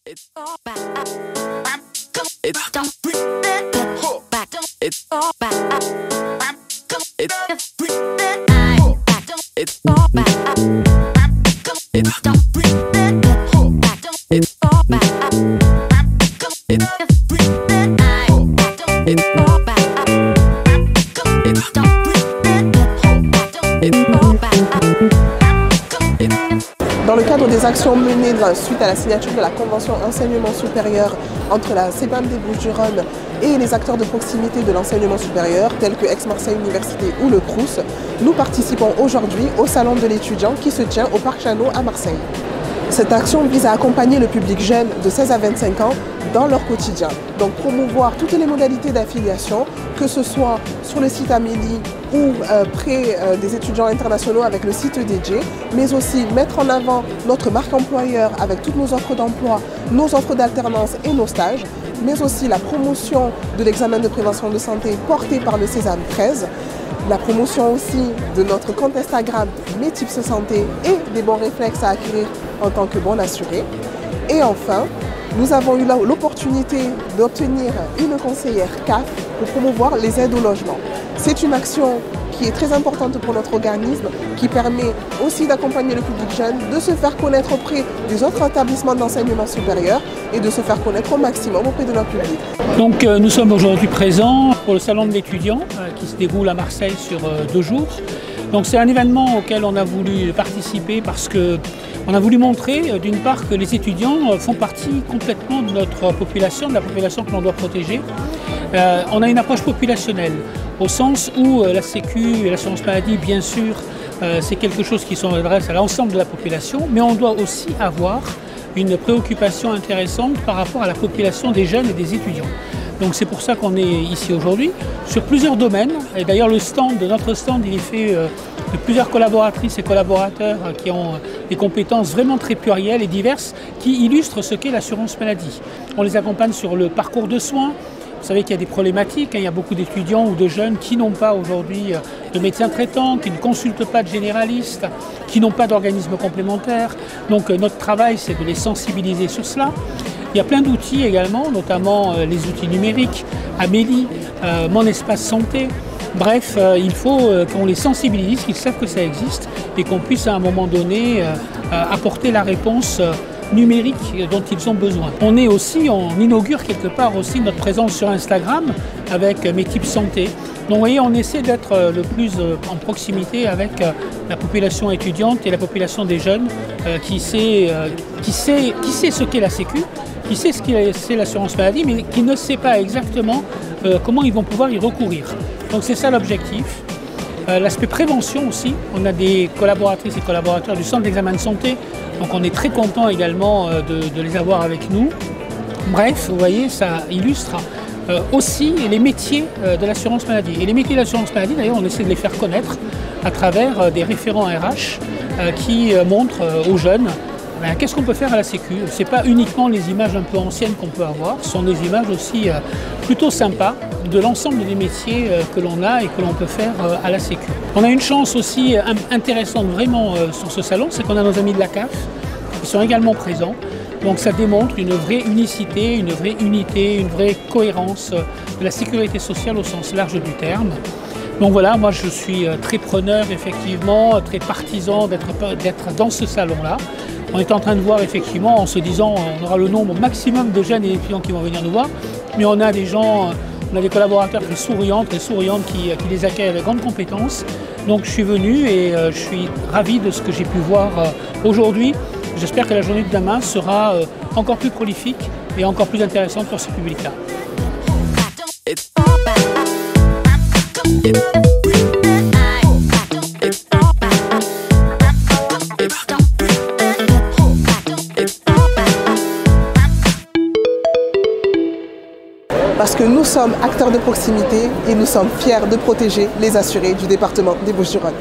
It's all back. It's all back. It's all back. It's it's all back. It's it's all back. Dans le cadre des actions menées suite à la signature de la Convention enseignement supérieur entre la CEPAM des Bouches-du-Rhône et les acteurs de proximité de l'enseignement supérieur, tels que Aix-Marseille Université ou le Crous, nous participons aujourd'hui au Salon de l'étudiant qui se tient au Parc Jeannot à Marseille. Cette action vise à accompagner le public jeune de 16 à 25 ans dans leur quotidien. Donc promouvoir toutes les modalités d'affiliation, que ce soit sur le site Amélie ou près des étudiants internationaux avec le site dédié, mais aussi mettre en avant notre marque employeur avec toutes nos offres d'emploi, nos offres d'alternance et nos stages, mais aussi la promotion de l'examen de prévention de santé porté par le Sésame 13, la promotion aussi de notre compte Instagram Mes Tips Santé et des bons réflexes à acquérir en tant que bon assuré. Et enfin, nous avons eu l'opportunité d'obtenir une conseillère CAF pour promouvoir les aides au logement. C'est une action qui est très importante pour notre organisme, qui permet aussi d'accompagner le public jeune, de se faire connaître auprès des autres établissements d'enseignement supérieur et de se faire connaître au maximum auprès de notre public. Donc nous sommes aujourd'hui présents pour le Salon de l'étudiant qui se déroule à Marseille sur 2 jours. Donc c'est un événement auquel on a voulu participer parce qu'on a voulu montrer d'une part que les étudiants font partie complètement de notre population, de la population que l'on doit protéger. On a une approche populationnelle au sens où la Sécu et l'assurance maladie, bien sûr, c'est quelque chose qui s'adresse à l'ensemble de la population, mais on doit aussi avoir une préoccupation intéressante par rapport à la population des jeunes et des étudiants. Donc c'est pour ça qu'on est ici aujourd'hui, sur plusieurs domaines. Et d'ailleurs notre stand, il est fait de plusieurs collaboratrices et collaborateurs qui ont des compétences vraiment très plurielles et diverses, qui illustrent ce qu'est l'assurance maladie. On les accompagne sur le parcours de soins. Vous savez qu'il y a des problématiques, il y a beaucoup d'étudiants ou de jeunes qui n'ont pas aujourd'hui de médecin traitant, qui ne consultent pas de généralistes, qui n'ont pas d'organismes complémentaires. Donc notre travail, c'est de les sensibiliser sur cela. Il y a plein d'outils également, notamment les outils numériques, Amélie, Mon Espace Santé. Bref, il faut qu'on les sensibilise, qu'ils savent que ça existe et qu'on puisse à un moment donné apporter la réponse numérique dont ils ont besoin. On inaugure quelque part aussi notre présence sur Instagram avec Mes Tips Santé. Donc vous voyez, on essaie d'être le plus en proximité avec la population étudiante et la population des jeunes qui sait ce qu'est la Sécu, qui sait ce qu'est l'assurance maladie, mais qui ne sait pas exactement comment ils vont pouvoir y recourir. Donc c'est ça l'objectif. L'aspect prévention aussi, on a des collaboratrices et collaborateurs du centre d'examen de santé, donc on est très content également de les avoir avec nous. Bref, vous voyez, ça illustre aussi les métiers de l'assurance maladie. Et les métiers de l'assurance maladie, d'ailleurs, on essaie de les faire connaître à travers des référents RH qui montrent aux jeunes qu'est-ce qu'on peut faire à la Sécu. Ce n'est pas uniquement les images un peu anciennes qu'on peut avoir, ce sont des images aussi plutôt sympas de l'ensemble des métiers que l'on a et que l'on peut faire à la Sécu. On a une chance aussi intéressante vraiment sur ce salon, c'est qu'on a nos amis de la CAF qui sont également présents. Donc ça démontre une vraie unicité, une vraie unité, une vraie cohérence de la sécurité sociale au sens large du terme. Donc voilà, moi je suis très preneur effectivement, très partisan d'être dans ce salon-là. On est en train de voir effectivement, en se disant on aura le nombre maximum de jeunes et d'étudiants qui vont venir nous voir, mais on a des gens, on a des collaborateurs très souriantes qui les accueillent avec grande compétence. Donc je suis venu et je suis ravi de ce que j'ai pu voir aujourd'hui. J'espère que la journée de demain sera encore plus prolifique et encore plus intéressante pour ce public-là. Parce que nous sommes acteurs de proximité et nous sommes fiers de protéger les assurés du département des Bouches-du-Rhône.